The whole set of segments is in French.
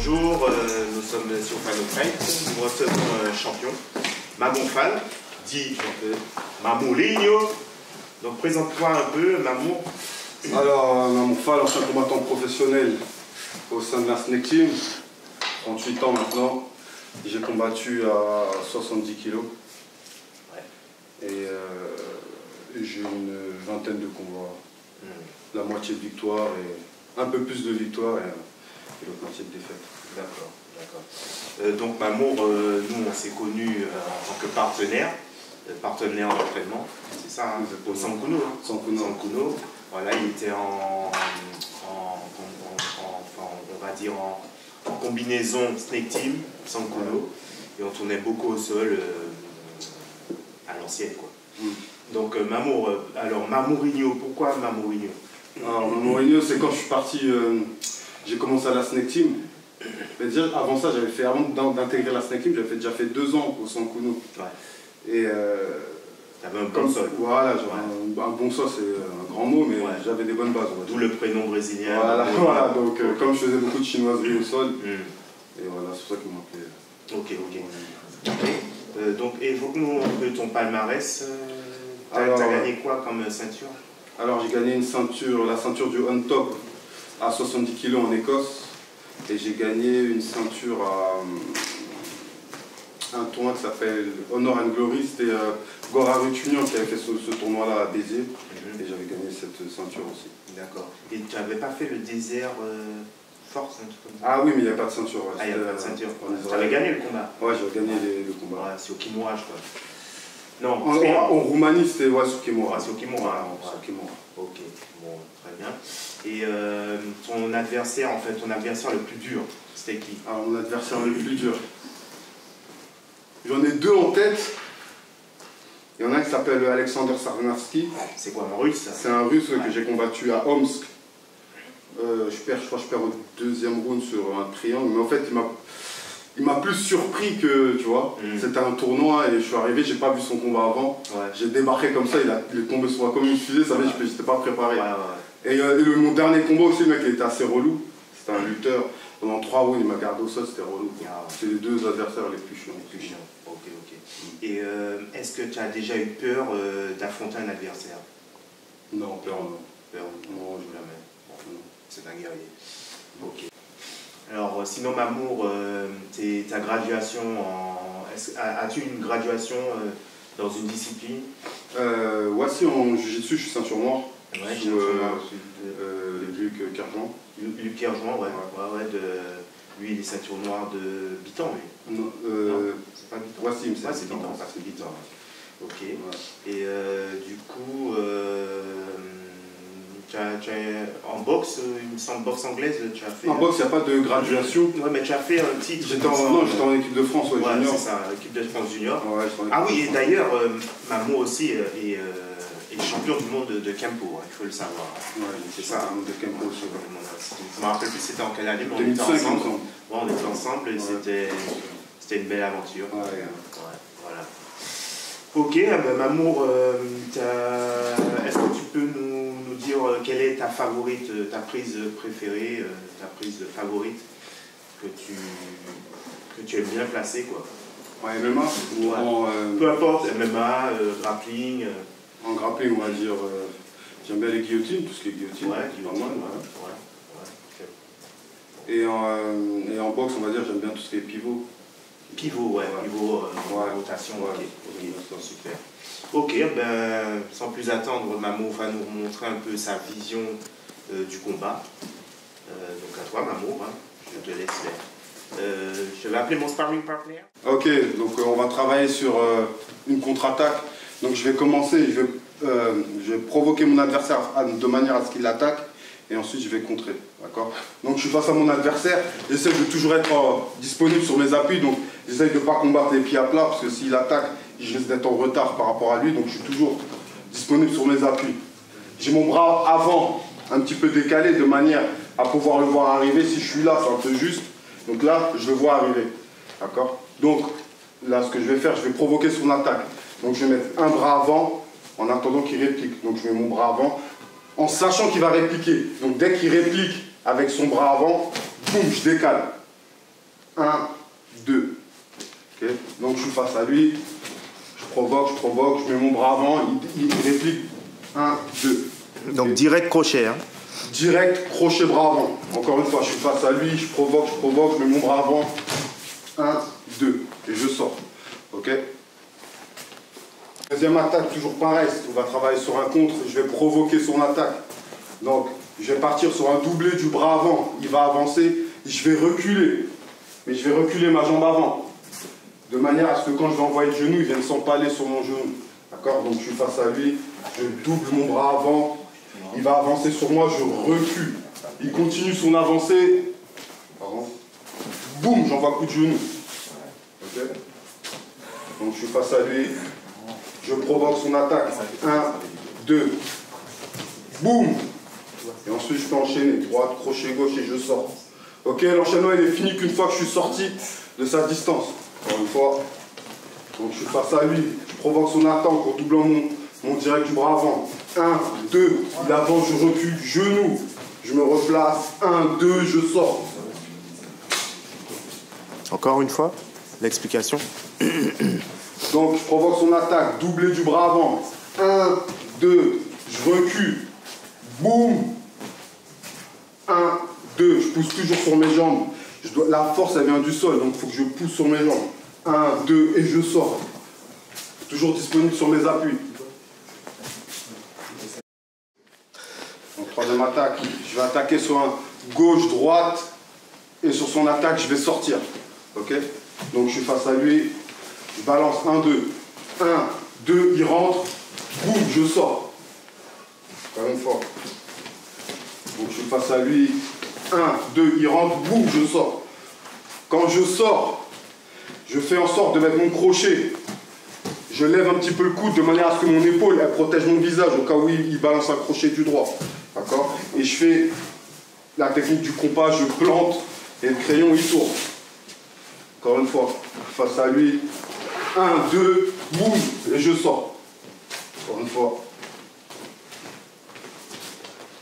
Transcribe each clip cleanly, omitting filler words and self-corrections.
Bonjour, nous sommes sur Final Fight, nous recevons un champion, Mamour Fall, dit Mamourinho. Donc présente-toi un peu, Mamour. Alors, Mamour Fall, ancien combattant professionnel au sein de la Snake Team, 38 ans maintenant. J'ai combattu à 70 kg. Ouais. Et j'ai une vingtaine de combats. La moitié de victoire et un peu plus de victoire et l'autre moitié de défaite. D'accord, d'accord. Donc Mamour, nous on s'est connus en tant que partenaire d'entraînement, c'est ça, hein, au Sankuno. Sankuno. Voilà, il était on va dire en combinaison Snake Team, Sankuno, et on tournait beaucoup au sol à l'ancienne, quoi. Donc Mamour, alors Mamourinho, pourquoi Mamourinho? Alors Mamourinho, c'est quand je suis parti, j'ai commencé à la Snake Team. Mais déjà, avant ça, avant d'intégrer la Snake Team, j'avais déjà fait 2 ans au Sankuno. Ouais. Et t'avais un bon sol. Voilà, un bon sol, c'est un grand mot, mais j'avais des bonnes bases. D'où le prénom brésilien. Voilà, donc comme je faisais beaucoup de chinoiserie au sol, et voilà, c'est pour ça qu'il m'appelait. Ok. Donc évoque-nous un peu ton palmarès. T'as gagné quoi comme ceinture? Alors j'ai gagné la ceinture du on top à 70 kg en Écosse. Et j'ai gagné une ceinture à un tournoi qui s'appelle Honor and Glory. C'était Gora Rutunian qui avait fait ce tournoi-là à Béziers. Et j'avais gagné cette ceinture aussi. D'accord. Et tu n'avais pas fait le désert force, un truc comme ça? Ah oui, mais il n'y avait pas de ceinture. Ouais. Ah, il n'y avait pas de ceinture. Tu avais gagné le combat? Ouais, j'avais gagné le combat. Ouais, c'est au Kimura, je crois. Non, en Roumanie, c'était sur Kimura. C'est au Kimura. Ok, bon, très bien. Et ton adversaire, en fait, le plus dur, c'était qui? Alors, mon adversaire le plus dur, j'en ai 2 en tête. Il y en a un qui s'appelle Alexander Sarnavski. C'est quoi, un russe? C'est un russe que j'ai combattu à Omsk. Je crois que je perds au 2e round sur un triangle. Mais en fait, il m'a plus surpris que, tu vois, c'était un tournoi et je suis arrivé, j'ai pas vu son combat avant. J'ai débarqué comme ça, il est tombé sur moi comme une fusée, ça veut dire que j'étais pas préparé. Et mon dernier combat aussi, le mec, il était assez relou. C'était un lutteur. Pendant 3 rounds, il m'a gardé au sol, c'était relou. C'est les 2 adversaires les plus chiants. Ok. Et est-ce que tu as déjà eu peur d'affronter un adversaire? Non, peur non. Non, jamais. Bon, c'est un guerrier. Ok. Alors, sinon, Mamour, ta graduation as-tu une graduation dans une discipline? Voici en jiu-jitsu, je suis ceinture noire. Ouais, Luc Kerjouan. Luc Kerjouan, ouais. Lui, il est ceinture noire de Bitan, lui. Non, c'est pas Bitan. Voici, c'est Bitan. Ok. Ouais. Et du coup, en boxe, il me semble, boxe anglaise, tu as fait... En boxe, il n'y a pas de graduation. Ouais, mais tu as fait un titre. J'étais en équipe de France, junior. C'est ça, équipe de France junior. Ouais, oui, et d'ailleurs, Mamour aussi est champion du monde de Kempo, il faut le savoir. Ouais, c'est ça, de Kempo aussi. Je me rappelle plus c'était en quelle année, mais on était ensemble. On était ensemble et c'était une belle aventure. Voilà. Ok, Mamour, est-ce que tu peux nous dire quelle est ta favorite, ta prise préférée, ta prise favorite que tu aimes bien placer, quoi? En MMA peu importe, MMA, grappling. En grappling, on va dire, j'aime bien les guillotines, tout ce qui est guillotine. Et en boxe, on va dire, j'aime bien tout ce qui est pivot. Pivot, rotation, ok, super. Ok, sans plus attendre, Mamour va nous montrer un peu sa vision du combat. Donc à toi, Mamour, je te laisse faire. Je vais appeler mon sparring partner. Ok, donc on va travailler sur une contre-attaque. Donc je vais commencer, je vais provoquer mon adversaire de manière à ce qu'il l'attaque et ensuite je vais contrer, d'accord? Donc je suis face à mon adversaire, j'essaie de toujours être disponible sur mes appuis, donc j'essaie de ne pas combattre les pieds à plat parce que s'il attaque, je risque d'être en retard par rapport à lui, donc je suis toujours disponible sur mes appuis. J'ai mon bras avant un petit peu décalé de manière à pouvoir le voir arriver. Si je suis là, c'est un peu juste, donc là je le vois arriver, d'accord? Donc là ce que je vais faire, je vais provoquer son attaque. Donc je vais mettre un bras avant en attendant qu'il réplique. Donc je mets mon bras avant en sachant qu'il va répliquer. Donc dès qu'il réplique avec son bras avant, boum, je décale. 1, 2. Okay. Donc je suis face à lui, je provoque, je mets mon bras avant, il réplique 1, 2. Donc direct crochet. Hein. Direct crochet bras avant. Encore une fois, je suis face à lui, je provoque, je mets mon bras avant. 1, 2. Et je sors. Ok. Deuxième attaque, toujours pareil. On va travailler sur un contre. Je vais provoquer son attaque. Donc, je vais partir sur un doublé du bras avant. Il va avancer. Je vais reculer. Mais je vais reculer ma jambe avant. De manière à ce que quand je vais envoyer le genou, il vienne s'empaler sur mon genou. D'accord. Donc, je suis face à lui. Je double mon bras avant. Il va avancer sur moi. Je recule. Il continue son avancée. Pardon. Boum, j'envoie coup de genou. Ok. Donc, je suis face à lui. Je provoque son attaque. 1, 2. Boum. Et ensuite, je peux enchaîner. Droite, crochet gauche et je sors. Ok, l'enchaînement, il est fini qu'une fois que je suis sorti de sa distance. Encore une fois. Donc, je suis face à lui. Je provoque son attaque en doublant mon direct du bras avant. 1, 2. Il avance, je recule. Genou. Je me replace. 1, 2, je sors. Encore une fois, l'explication. Donc, je provoque son attaque, doublé du bras avant. 1, 2, je recule. Boum. 1, 2, je pousse toujours sur mes jambes. La force, elle vient du sol, donc il faut que je pousse sur mes jambes. 1, 2, et je sors. Toujours disponible sur mes appuis. Donc, troisième attaque, je vais attaquer sur un gauche-droite. Et sur son attaque, je vais sortir. Ok. Donc, je suis face à lui. Je balance 1, 2. 1, 2, il rentre. Boum, je sors. Encore une fois. Donc je suis face à lui. 1, 2, il rentre. Boum, je sors. Quand je sors, je fais en sorte de mettre mon crochet. Je lève un petit peu le coude de manière à ce que mon épaule, elle protège mon visage au cas où il balance un crochet du droit. D'accord. Et je fais la technique du compas. Je plante et le crayon, il tourne. Encore une fois. Face à lui. 1, 2, boum, et je sors. Encore une fois.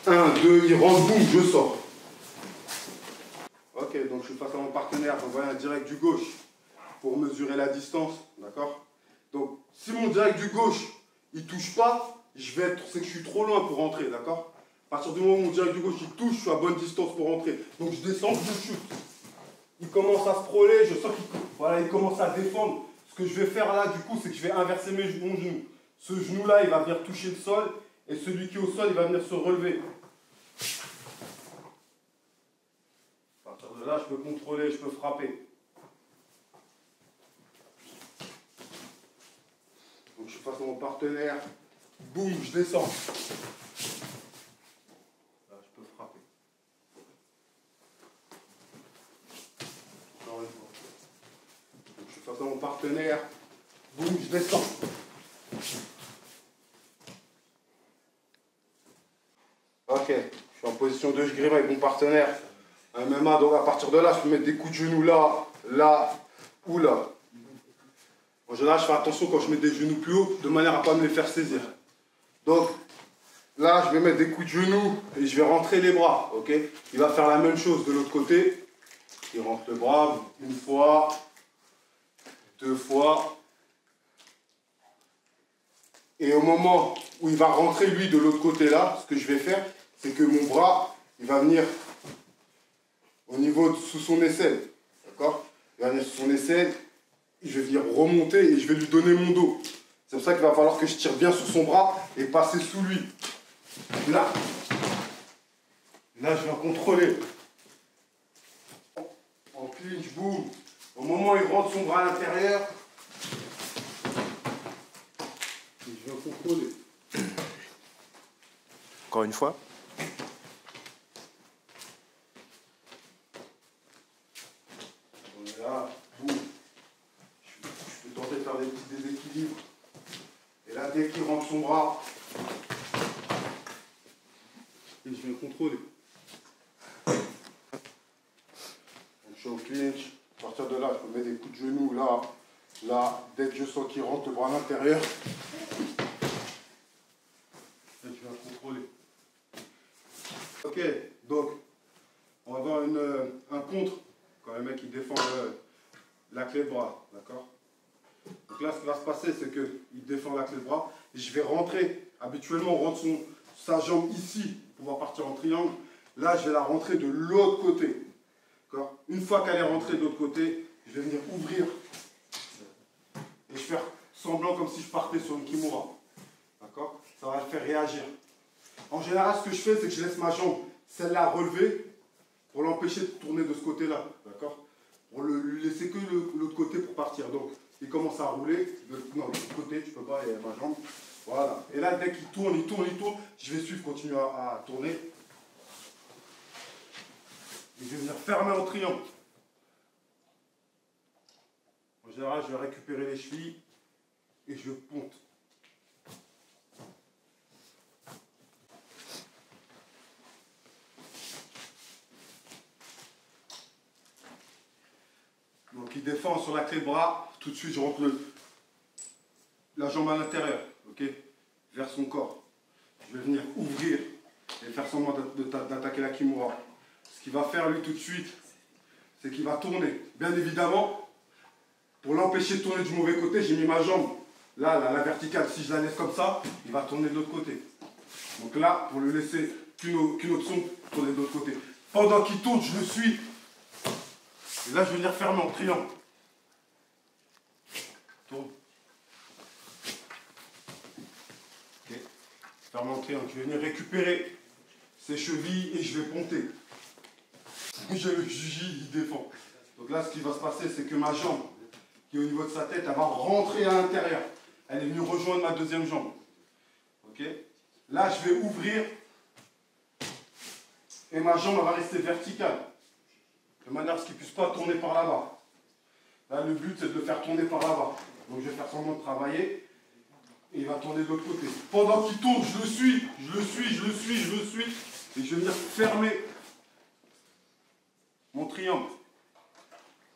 1, 2, il rentre, boum, je sors. Ok, donc je suis face à mon partenaire, j'envoie un direct du gauche pour mesurer la distance, d'accord. Donc, si mon direct du gauche, il touche pas, c'est que je suis trop loin pour rentrer, d'accord. À partir du moment où mon direct du gauche, il touche, je suis à bonne distance pour rentrer. Donc je descends, je chute. Il commence à se frôler, je sens qu'il commence à défendre. Ce que je vais faire là, du coup, c'est que je vais inverser mon genou. Ce genou-là, il va venir toucher le sol, et celui qui est au sol, il va venir se relever. À partir de là, je peux contrôler, je peux frapper. Donc je suis face à mon partenaire. Boum, je descends. Là, je peux frapper. Encore une fois. Donc je suis face à mon partenaire. Boum, je descends. Ok, je suis en position de grime avec mon partenaire. Un MMA, donc à partir de là, je peux mettre des coups de genoux là, là ou là. En général, je fais attention quand je mets des genoux plus haut, de manière à ne pas me les faire saisir. Donc, là, je vais mettre des coups de genoux et je vais rentrer les bras, ok. Il va faire la même chose de l'autre côté. Il rentre le bras, une fois, deux fois. Et au moment où il va rentrer, lui, de l'autre côté là, ce que je vais faire, c'est que mon bras, il va venir au niveau sous son aisselle, d'accord. Il va venir sous son aisselle. Je vais venir remonter et je vais lui donner mon dos. C'est pour ça qu'il va falloir que je tire bien sur son bras et passer sous lui. Là, je viens contrôler. En clinch, boum. Au moment où il rentre son bras à l'intérieur, je viens contrôler. Encore une fois. On est là, boum. Je peux tenter de faire des petits déséquilibres. Et là, dès qu'il rentre son bras, et je viens contrôler. Donc, je suis au clinch. À partir de là, je peux mettre des coups de genoux là, là. Dès que je sens qu'il rentre le bras à l'intérieur, et je viens contrôler. Ok, donc, on va avoir un contre. quand le mec il défend la clé de bras, d'accord? Donc là, ce qui va se passer, c'est qu'il défend la clé de bras, et je vais rentrer, habituellement on rentre sa jambe ici, pour pouvoir partir en triangle. Là, je vais la rentrer de l'autre côté, d'accord? Une fois qu'elle est rentrée de l'autre côté, je vais venir ouvrir, et je vais faire semblant comme si je partais sur une kimura, d'accord? Ça va le faire réagir. En général, ce que je fais, c'est que je laisse ma jambe, celle-là, relevée, pour l'empêcher de tourner de ce côté-là, d'accord? Pour lui laisser que l'autre côté pour partir. Donc, il commence à rouler. Non, de l'autre côté, tu peux pas, il y a ma jambe. Voilà. Et là, dès qu'il tourne, je vais suivre, continuer à tourner. Et je vais venir fermer en triangle. En général, je vais récupérer les chevilles et je ponte. Donc il défend sur la clé de bras, tout de suite je rentre la jambe à l'intérieur, ok, vers son corps. Je vais venir ouvrir et faire semblant d'attaquer la kimura. Ce qu'il va faire lui tout de suite, c'est qu'il va tourner. Bien évidemment, pour l'empêcher de tourner du mauvais côté, j'ai mis ma jambe là, la verticale. Si je la laisse comme ça, il va tourner de l'autre côté. Donc là, pour le laisser qu'une autre sonde, tourner de l'autre côté. Pendant qu'il tourne, je le suis. Et là, je vais venir fermer en triangle. Tourne. Ok. Ferme en triangle. Je vais venir récupérer ses chevilles et je vais ponter. J'ai le juji, il défend. Donc là, ce qui va se passer, c'est que ma jambe, qui est au niveau de sa tête, elle va rentrer à l'intérieur. Elle est venue rejoindre ma deuxième jambe. Ok. Là, je vais ouvrir. Et ma jambe elle va rester verticale. De manière à ce qu'il ne puisse pas tourner par là-bas. Là, le but, c'est de le faire tourner par là-bas. Donc, je vais faire semblant de travailler. Et il va tourner de l'autre côté. Pendant qu'il tourne, je le suis. Et je vais venir fermer mon triangle.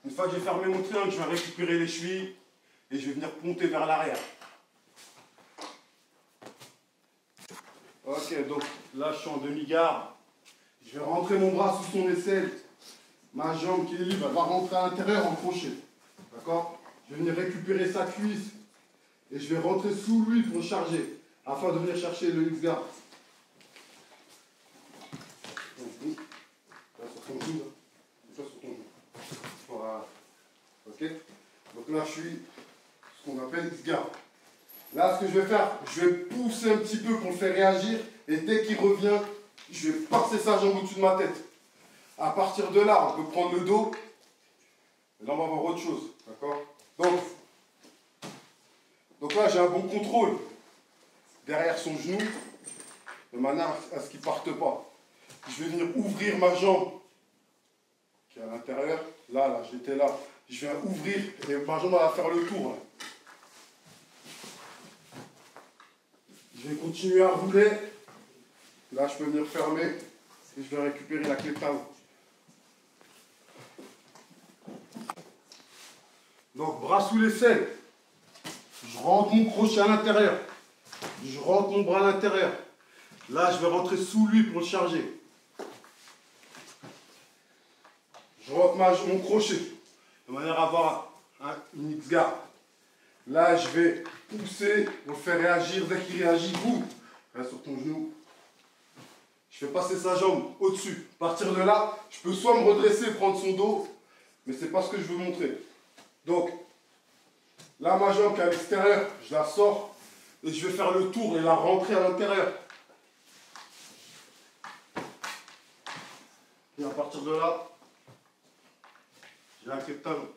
Une fois que j'ai fermé mon triangle, je vais récupérer les chevilles. Et je vais venir ponter vers l'arrière. Ok, donc là, je suis en demi-garde. Je vais rentrer mon bras sous son aisselle. Ma jambe qui est libre, elle va rentrer à l'intérieur en crochet. D'accord? Je vais venir récupérer sa cuisse et je vais rentrer sous lui pour charger, afin de venir chercher le X-guard. Là, sur ton genou, là. Sur ton genou. Voilà. Ok? Donc là, je suis ce qu'on appelle X-guard. Là, ce que je vais faire, je vais pousser un petit peu pour le faire réagir et dès qu'il revient, je vais passer sa jambe au-dessus de ma tête. À partir de là, on peut prendre le dos. Et là, on va voir autre chose. D'accord? Donc là, j'ai un bon contrôle derrière son genou, de manière à ce qu'il ne parte pas. Je vais venir ouvrir ma jambe qui est à l'intérieur. Là, j'étais là. Je viens ouvrir et ma jambe va faire le tour. Là. Je vais continuer à rouler. Là, je peux venir fermer et je vais récupérer la clé de talon. Donc, bras sous l'aisselle. Je rentre mon crochet à l'intérieur. Je rentre mon bras à l'intérieur. Là, je vais rentrer sous lui pour le charger. Je rentre mon crochet de manière à avoir une X-guard. Là, je vais pousser pour le faire réagir. Dès qu'il réagit, boum, reste sur ton genou. Je fais passer sa jambe au-dessus. À partir de là, je peux soit me redresser, prendre son dos, mais ce n'est pas ce que je veux montrer. Donc, là, ma jambe qui est à l'extérieur, je la sors et je vais faire le tour et la rentrer à l'intérieur. Et à partir de là, j'ai la clé de talon.